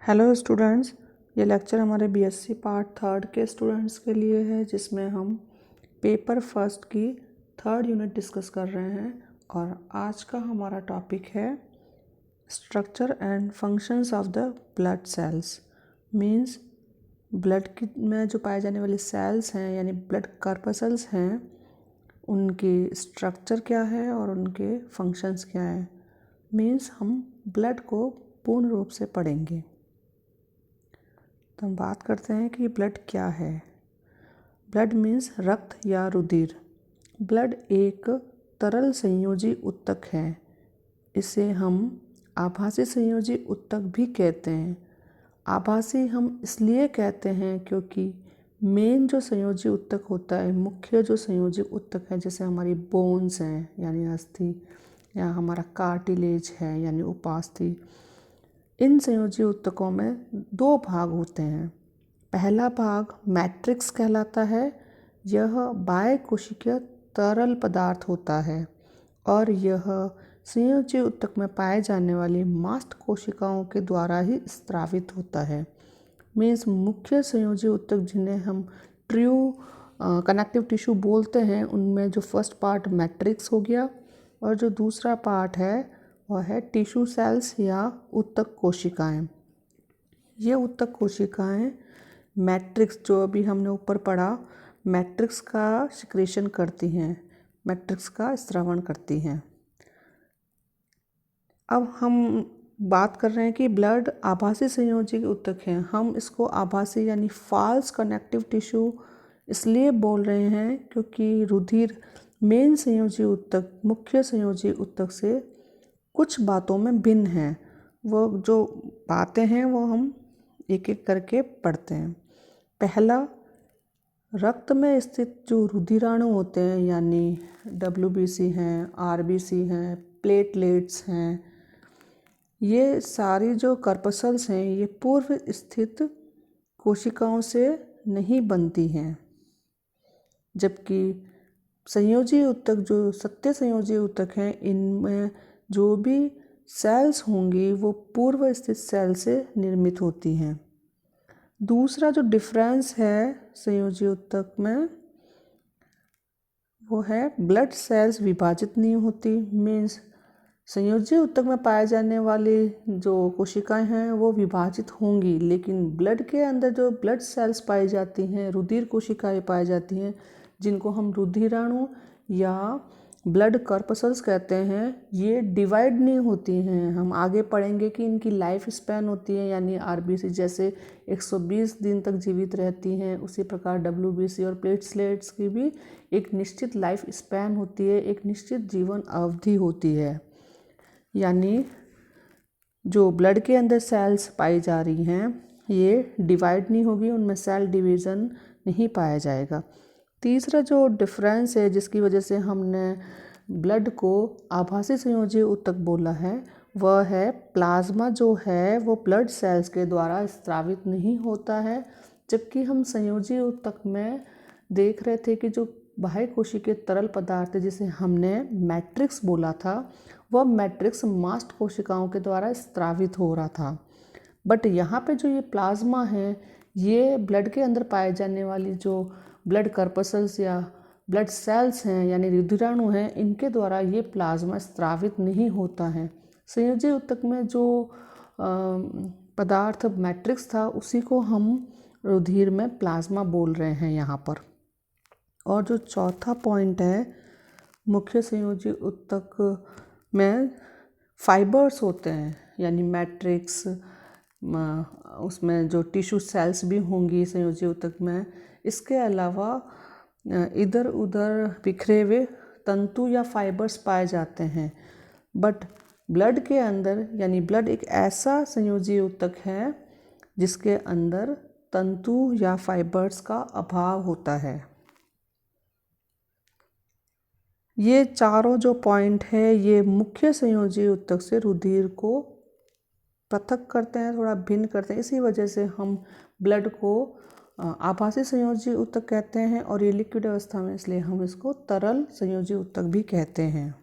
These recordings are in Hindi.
हेलो स्टूडेंट्स, ये लेक्चर हमारे बीएससी पार्ट थर्ड के स्टूडेंट्स के लिए है, जिसमें हम पेपर फर्स्ट की थर्ड यूनिट डिस्कस कर रहे हैं। और आज का हमारा टॉपिक है structure and functions of the blood cells. Means blood की में जो पाए जाने वाले सेल्स हैं यानी ब्लड कार्पसल्स हैं, उनकी स्ट्रक्चर क्या है और उनके फंक्शंस क्या हैं। मींस हम ब्लड को पूर्ण रूप से पढ़ेंगे। तो हम बात करते हैं कि ब्लड क्या है। ब्लड मीन्स रक्त या रुधिर। ब्लड एक तरल संयोजी ऊतक है। इसे हम आभासी संयोजी ऊतक भी कहते हैं। आभासी हम इसलिए कहते हैं क्योंकि मेन जो संयोजी ऊतक होता है, मुख्य जो संयोजी ऊतक है, जैसे हमारी बोन्स हैं यानी अस्थि, या हमारा कार्टिलेज है यानी उपास्थि, इन संयोजी ऊतकों में दो भाग होते हैं। पहला भाग मैट्रिक्स कहलाता है। यह बाह्य कोशिकीय तरल पदार्थ होता है और यह संयोजी ऊतक में पाए जाने वाली मास्ट कोशिकाओं के द्वारा ही स्रावित होता है। मीन्स मुख्य संयोजी ऊतक जिन्हें हम ट्रू कनेक्टिव टिश्यू बोलते हैं, उनमें जो फर्स्ट पार्ट मैट्रिक्स हो गया और जो दूसरा पार्ट है वह है टिश्यू सेल्स या ऊतक कोशिकाएं। ये ऊतक कोशिकाएं मैट्रिक्स, जो अभी हमने ऊपर पढ़ा, मैट्रिक्स का सिक्रेशन करती हैं, मैट्रिक्स का स्रावण करती हैं। अब हम बात कर रहे हैं कि ब्लड आभासी संयोजी ऊतक है। हम इसको आभासी यानी फॉल्स कनेक्टिव टिश्यू इसलिए बोल रहे हैं क्योंकि रुधिर मेन संयोजी ऊतक, मुख्य संयोजी ऊतक से कुछ बातों में भिन्न हैं। वो जो बातें हैं वो हम एक एक करके पढ़ते हैं। पहला, रक्त में स्थित जो रुधिराणु होते हैं यानी WBC हैं, RBC हैं, प्लेटलेट्स हैं, ये सारी जो कर्पसल्स हैं ये पूर्व स्थित कोशिकाओं से नहीं बनती हैं, जबकि संयोजी ऊतक, जो सत्य संयोजी ऊतक हैं, इनमें जो भी सेल्स होंगी वो पूर्व स्थित सेल से निर्मित होती हैं। दूसरा जो डिफरेंस है संयोजी ऊतक में वो है ब्लड सेल्स विभाजित नहीं होती। मीन्स संयोजी ऊतक में पाए जाने वाली जो कोशिकाएं हैं वो विभाजित होंगी, लेकिन ब्लड के अंदर जो ब्लड सेल्स पाई जाती हैं, रुधिर कोशिकाएं पाई जाती हैं, जिनको हम रुधिराणु या ब्लड कर्पसल्स कहते हैं, ये डिवाइड नहीं होती हैं। हम आगे पढ़ेंगे कि इनकी लाइफ स्पैन होती है, यानी RBC जैसे 120 दिन तक जीवित रहती हैं, उसी प्रकार WBC और प्लेटलेट्स की भी एक निश्चित लाइफ स्पैन होती है, एक निश्चित जीवन अवधि होती है। यानी जो ब्लड के अंदर सेल्स पाई जा रही हैं ये डिवाइड नहीं होगी, उनमें सेल डिवीज़न नहीं पाया जाएगा। तीसरा जो डिफरेंस है जिसकी वजह से हमने ब्लड को आभासी संयोजी ऊतक बोला है, वह है प्लाज्मा जो है वो ब्लड सेल्स के द्वारा स्रावित नहीं होता है, जबकि हम संयोजी ऊतक में देख रहे थे कि जो बाह्य कोशिकीय तरल पदार्थ जिसे हमने मैट्रिक्स बोला था, वह मैट्रिक्स मास्ट कोशिकाओं के द्वारा स्रावित हो रहा था। बट यहाँ पे जो ये प्लाज्मा है, ये ब्लड के अंदर पाए जाने वाली जो ब्लड कर्पसल्स या ब्लड सेल्स हैं यानी रुधिराणु हैं, इनके द्वारा ये प्लाज्मा स्रावित नहीं होता है। संयोजी ऊतक में जो पदार्थ मैट्रिक्स था उसी को हम रुधिर में प्लाज्मा बोल रहे हैं यहाँ पर। और जो चौथा पॉइंट है, मुख्य संयोजी ऊतक में फाइबर्स होते हैं यानी मैट्रिक्स, उसमें जो टिश्यू सेल्स भी होंगी संयोजी ऊतक में, इसके अलावा इधर उधर बिखरे हुए तंतु या फाइबर्स पाए जाते हैं। बट ब्लड के अंदर, यानी ब्लड एक ऐसा संयोजी ऊतक है जिसके अंदर तंतु या फाइबर्स का अभाव होता है। ये चारों जो पॉइंट है ये मुख्य संयोजी ऊतक से रुधिर को पृथक करते हैं, थोड़ा भिन्न करते हैं। इसी वजह से हम ब्लड को आभासी संयोजी ऊतक कहते हैं और ये लिक्विड अवस्था में, इसलिए हम इसको तरल संयोजी ऊतक भी कहते हैं।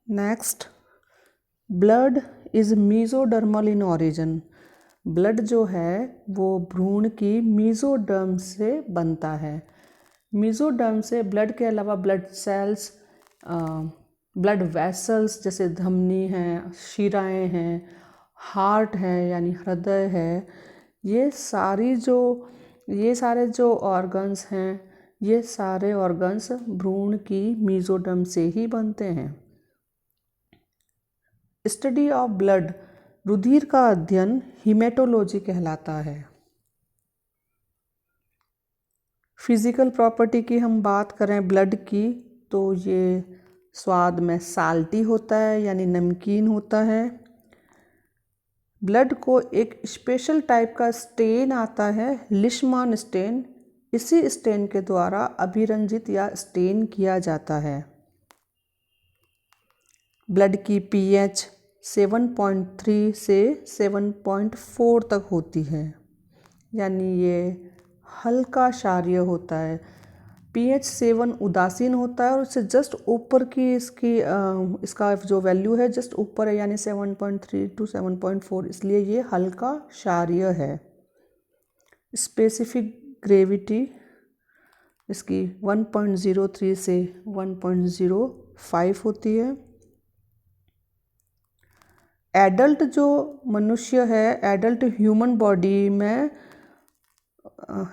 Next, blood is mesodermal in origin. Blood जो है वो भ्रूण की मीजोडर्म से बनता है। मीजोडर्म से ब्लड के अलावा ब्लड सेल्स, ब्लड वेसल्स जैसे धमनी हैं, शिराएं हैं, हार्ट है यानी हृदय है, ये सारे जो ऑर्गन्स हैं, ये सारे ऑर्गन्स भ्रूण की मीजोडर्म से ही बनते हैं। स्टडी ऑफ ब्लड, रुधिर का अध्ययन हीमेटोलॉजी कहलाता है। फिजिकल प्रॉपर्टी की हम बात करें ब्लड की, तो ये स्वाद में साल्टी होता है यानी नमकीन होता है। ब्लड को एक स्पेशल टाइप का स्टेन आता है, लिशमान स्टेन। इसी स्टेन के द्वारा अभिरंजित या स्टेन किया जाता है। ब्लड की पीएच 7.3 से 7.4 तक होती है, यानी ये हल्का क्षारीय होता है। pH 7 उदासीन होता है और उससे जस्ट ऊपर की इसका जो वैल्यू है जस्ट ऊपर है, यानी 7.3 to 7.4, इसलिए ये हल्का क्षारीय है। स्पेसिफिक ग्रेविटी इसकी 1.03 से 1.05 होती है। एडल्ट जो मनुष्य है, एडल्ट ह्यूमन बॉडी में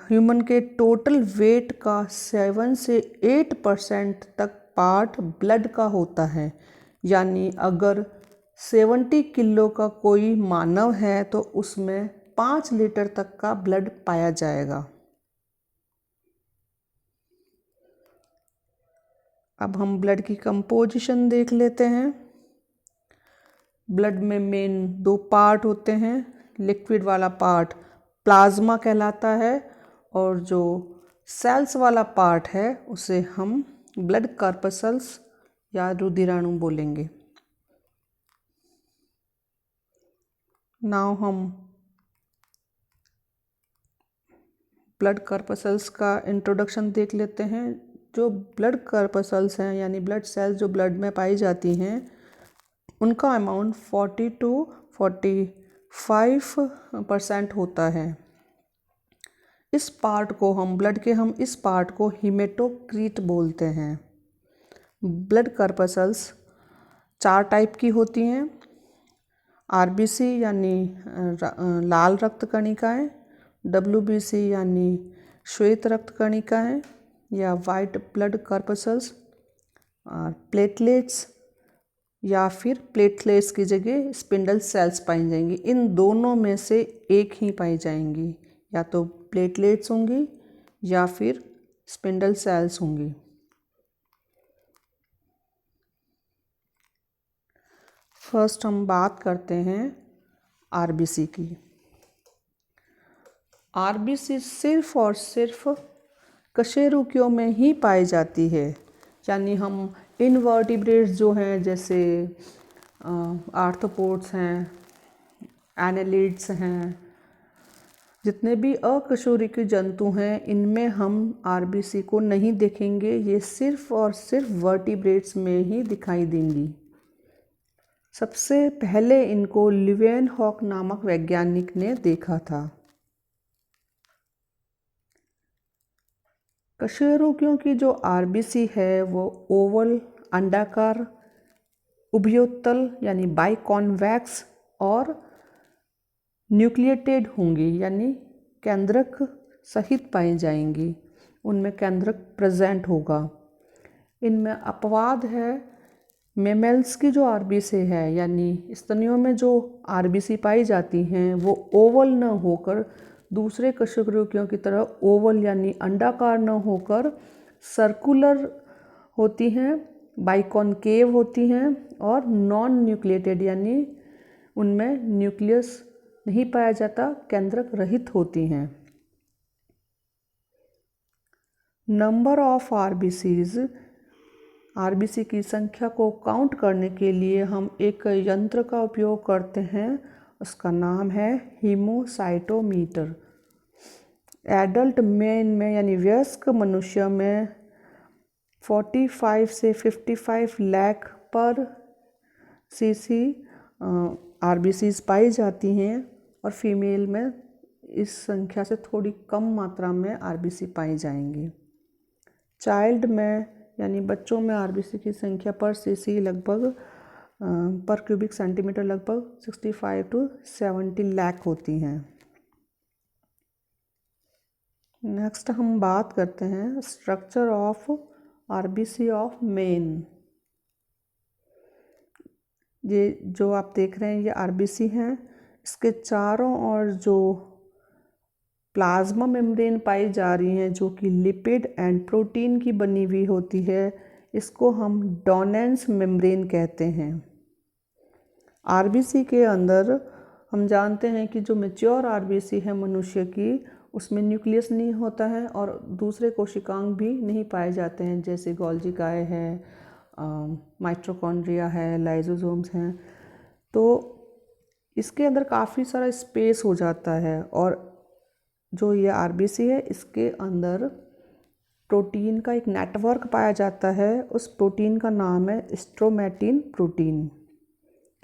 ह्यूमन के टोटल वेट का 7 से 8% तक पार्ट ब्लड का होता है, यानी अगर 70 किलो का कोई मानव है तो उसमें 5 लीटर तक का ब्लड पाया जाएगा। अब हम ब्लड की कंपोजिशन देख लेते हैं। ब्लड में मेन 2 पार्ट होते हैं। लिक्विड वाला पार्ट प्लाज्मा कहलाता है और जो सेल्स वाला पार्ट है उसे हम ब्लड कॉर्पसल्स या रुधिराणु बोलेंगे। नाउ हम ब्लड कॉर्पसल्स का इंट्रोडक्शन देख लेते हैं। जो ब्लड कॉर्पसल्स हैं यानी ब्लड सेल्स जो ब्लड में पाई जाती हैं, उनका अमाउंट 40 to 45% होता है। इस पार्ट को हम इस पार्ट को हीमेटोक्रीट बोलते हैं। ब्लड कॉर्पसल्स 4 टाइप की होती हैं। आरबीसी यानी लाल रक्त कणिकाएँ, डब्ल्यूबीसी यानी श्वेत रक्त कणिकाएँ या वाइट ब्लड कॉर्पसल्स, और प्लेटलेट्स या फिर प्लेटलेट्स की जगह स्पिंडल सेल्स पाई जाएंगी। इन दोनों में से एक ही पाई जाएंगी, या तो प्लेटलेट्स होंगी या फिर स्पिंडल सेल्स होंगी। फर्स्ट हम बात करते हैं आरबीसी की। आरबीसी सिर्फ और सिर्फ कशेरुकियों में ही पाई जाती है, यानी हम इनवर्टिब्रेट्स जो हैं जैसे आर्थ्रोपोड्स हैं, एनालिड्स हैं, जितने भी अकशेरुकी जंतु हैं, इनमें हम आरबीसी को नहीं देखेंगे। ये सिर्फ और सिर्फ वर्टिब्रेट्स में ही दिखाई देंगी। सबसे पहले इनको लीवेनहॉक नामक वैज्ञानिक ने देखा था। कशेरुकियों की जो आरबीसी है वो ओवल, अंडाकार, उभयोत्तल यानी बाइकॉन्वेक्स और न्यूक्लिएटेड होंगी, यानी केंद्रक सहित पाई जाएंगी। उनमें केंद्रक प्रेजेंट होगा। इनमें अपवाद है। मेमल्स की जो आरबीसी है यानी स्तनियों में जो आरबीसी पाई जाती हैं वो ओवल न होकर दूसरे कशेरुकियों की तरह ओवल यानी अंडाकार न होकर सर्कुलर होती हैं, बाइकॉनकेव होती हैं और नॉन न्यूक्लिएटेड यानी उनमें न्यूक्लियस नहीं पाया जाता, केंद्रक रहित होती हैं। नंबर ऑफ आरबीसी की संख्या को काउंट करने के लिए हम एक यंत्र का उपयोग करते हैं, उसका नाम है हीमोसाइटोमीटर। एडल्ट मेन में यानी वयस्क मनुष्य में 45 से 55 लाख पर सीसी आरबीसीज पाई जाती हैं और फीमेल में इस संख्या से थोड़ी कम मात्रा में आरबीसी पाई जाएंगी। चाइल्ड में यानी बच्चों में आरबीसी की संख्या पर सीसी लगभग पर क्यूबिक सेंटीमीटर लगभग 65 to 70 लाख होती हैं। नेक्स्ट हम बात करते हैं structure of RBC of main. ये जो आप देख रहे हैं ये आरबीसी हैं। इसके चारों ओर जो प्लाज्मा मेम्ब्रेन पाई जा रही हैं जो कि लिपिड एंड प्रोटीन की बनी हुई होती है, इसको हम डोनेंस मेम्ब्रेन कहते हैं। आरबीसी के अंदर हम जानते हैं कि जो मैच्योर आरबीसी है मनुष्य की, उसमें न्यूक्लियस नहीं होता है और दूसरे कोशिकांग भी नहीं पाए जाते हैं, जैसे गोल्गी काय है, माइटोकॉन्ड्रिया है, लाइसोसोम्स हैं। तो इसके अंदर काफ़ी सारा स्पेस हो जाता है और जो ये आरबीसी है इसके अंदर प्रोटीन का एक नेटवर्क पाया जाता है। उस प्रोटीन का नाम है स्ट्रोमैटिन प्रोटीन।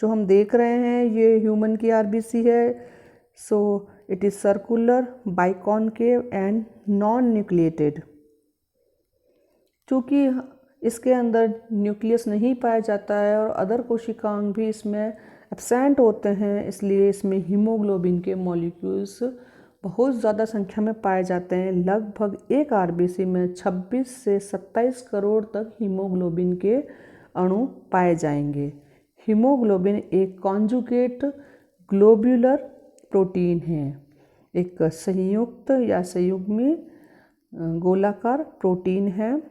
जो हम देख रहे हैं ये ह्यूमन की आरबीसी है। So it is circular, biconcave and non nucleated. चूँकि इसके अंदर न्यूक्लियस नहीं पाया जाता है और अदर कोशिकांग भी इसमें एब्सेंट होते हैं, इसलिए इसमें हीमोग्लोबिन के मॉलिक्यूल्स बहुत ज़्यादा संख्या में पाए जाते हैं। लगभग एक आरबीसी में 26 से 27 करोड़ तक हीमोग्लोबिन के अणु पाए जाएंगे। हीमोग्लोबिन एक कॉन्जुगेट ग्लोब्यूलर प्रोटीन है, एक संयुक्त या संयुग्मी गोलाकार प्रोटीन है।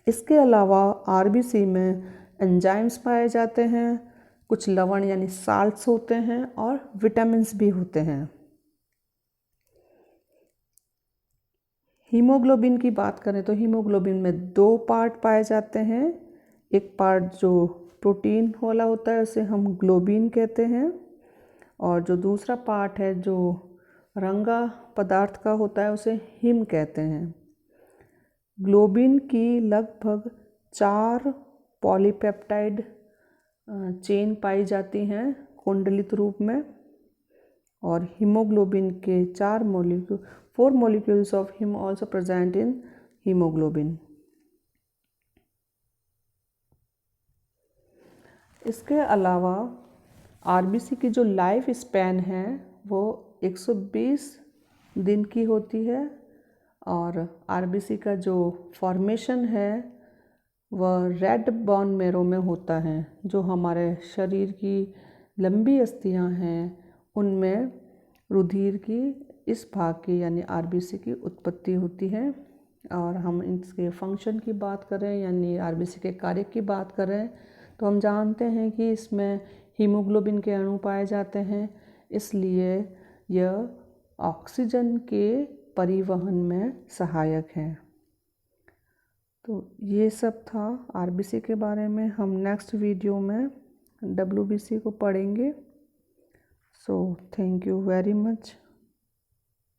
इसके अलावा आरबीसी में एंजाइम्स पाए जाते हैं, कुछ लवण यानी साल्ट्स होते हैं और विटामिन्स भी होते हैं। हीमोग्लोबिन की बात करें तो हीमोग्लोबिन में 2 पार्ट पाए जाते हैं। एक पार्ट जो प्रोटीन वाला होता है उसे हम ग्लोबिन कहते हैं, और जो दूसरा पार्ट है जो रंगा पदार्थ का होता है उसे हिम कहते हैं। ग्लोबिन की लगभग 4 पॉलीपेप्टाइड चेन पाई जाती हैं कुंडलित रूप में, और हीमोग्लोबिन के 4 molecules of heme also present in hemoglobin. इसके अलावा आरबीसी की जो लाइफ स्पैन है वो 120 दिन की होती है, और आरबीसी का जो फॉर्मेशन है वह रेड बोन मैरो में होता है। जो हमारे शरीर की लंबी अस्थियां हैं उनमें रुधिर की इस भाग की यानी आरबीसी की उत्पत्ति होती है। और हम इसके फंक्शन की बात करें यानी आरबीसी के कार्य की बात करें तो हम जानते हैं कि इसमें हीमोग्लोबिन के अणु पाए जाते हैं, इसलिए यह ऑक्सीजन के परिवहन में सहायक है। तो ये सब था आरबीसी के बारे में। हम नेक्स्ट वीडियो में डब्ल्यूबीसी को पढ़ेंगे। So thank you very much.